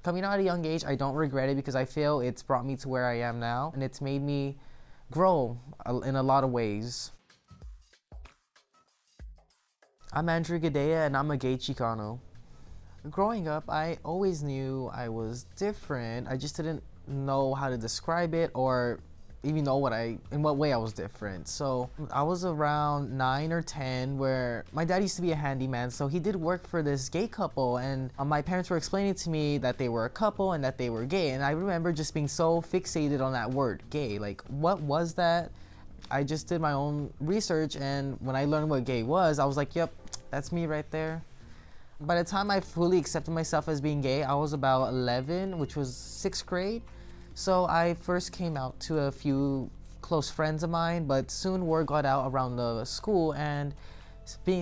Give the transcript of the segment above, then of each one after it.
Coming out at a young age, I don't regret it because I feel it's brought me to where I am now, and it's made me grow in a lot of ways. I'm Andrew Guedea, and I'm a gay Chicano. Growing up, I always knew I was different. I just didn't know how to describe it or even know in what way I was different. So I was around 9 or 10 where my dad used to be a handyman, so he did work for this gay couple, and my parents were explaining to me that they were a couple and that they were gay, and I remember just being so fixated on that word, gay. Like, what was that? I just did my own research, and when I learned what gay was, I was like, yep, that's me right there. By the time I fully accepted myself as being gay, I was about 11, which was 6th grade. So I first came out to a few close friends of mine, but soon word got out around the school, and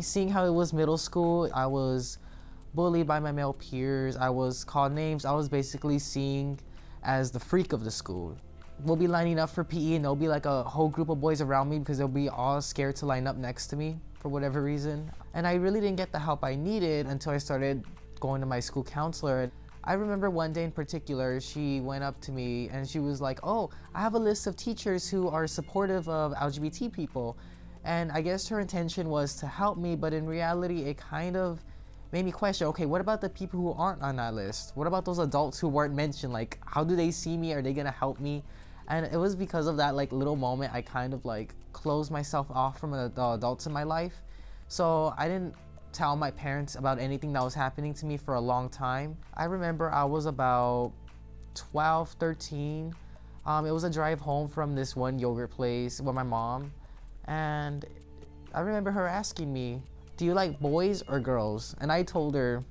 seeing how it was middle school, I was bullied by my male peers, I was called names, I was basically seen as the freak of the school. We'll be lining up for PE and there'll be like a whole group of boys around me because they'll be all scared to line up next to me for whatever reason. And I really didn't get the help I needed until I started going to my school counselor. I remember one day in particular, she went up to me and she was like, oh, I have a list of teachers who are supportive of LGBT people. And I guess her intention was to help me, but in reality, it kind of made me question, okay, what about the people who aren't on that list? What about those adults who weren't mentioned? Like, how do they see me? Are they gonna help me? And it was because of that like little moment, I kind of like closed myself off from the adults in my life. So I didn't tell my parents about anything that was happening to me for a long time. I remember I was about 12, 13. It was a drive home from this one yogurt place with my mom. And I remember her asking me, do you like boys or girls? And I told her,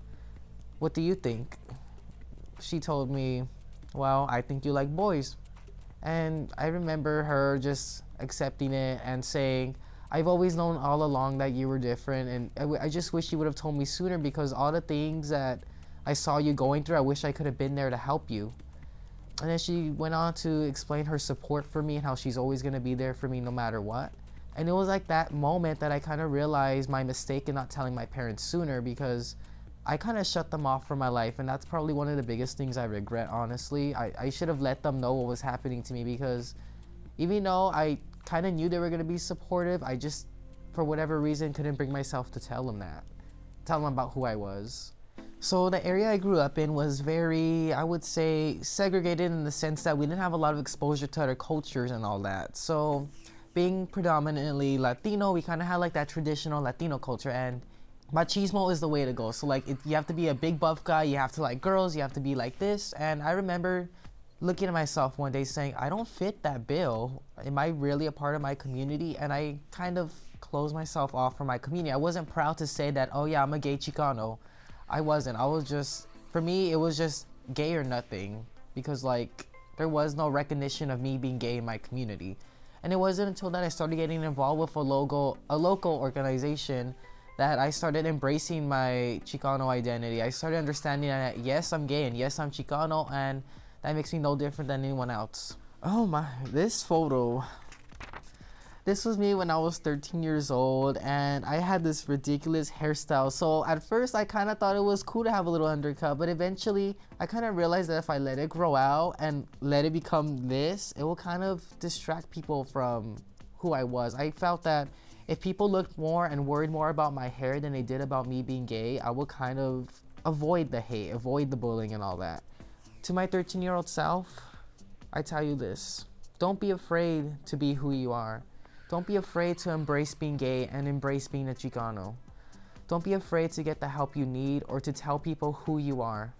what do you think? She told me, well, I think you like boys. And I remember her just accepting it and saying, I've always known all along that you were different, and I just wish you would have told me sooner because all the things that I saw you going through, I wish I could have been there to help you. And then she went on to explain her support for me and how she's always going to be there for me no matter what. And it was like that moment that I kind of realized my mistake in not telling my parents sooner, because I kind of shut them off from my life, and that's probably one of the biggest things I regret, honestly. I should have let them know what was happening to me, because even though I kind of knew they were going to be supportive, I just, for whatever reason, couldn't bring myself to tell them about who I was. So the area I grew up in was very, I would say, segregated in the sense that we didn't have a lot of exposure to other cultures and all that. So being predominantly Latino, we kind of had like that traditional Latino culture, and machismo is the way to go. So like you have to be a big buff guy, you have to like girls, you have to be like this. And I remember looking at myself one day saying, I don't fit that bill. Am I really a part of my community? And I kind of closed myself off from my community. I wasn't proud to say that, oh yeah, I'm a gay Chicano. I wasn't. I was just, for me, it was just gay or nothing, because like there was no recognition of me being gay in my community. And it wasn't until that I started getting involved with a local organization that I started embracing my Chicano identity. I started understanding that yes, I'm gay and yes, I'm Chicano, and that makes me no different than anyone else. Oh my, this photo. This was me when I was 13 years old, and I had this ridiculous hairstyle. So at first I kind of thought it was cool to have a little undercut, but eventually I kind of realized that if I let it grow out and let it become this, it will kind of distract people from who I was. I felt that if people looked more and worried more about my hair than they did about me being gay, I would kind of avoid the hate, avoid the bullying and all that. To my 13-year-old self, I tell you this: don't be afraid to be who you are. Don't be afraid to embrace being gay and embrace being a Chicano. Don't be afraid to get the help you need or to tell people who you are.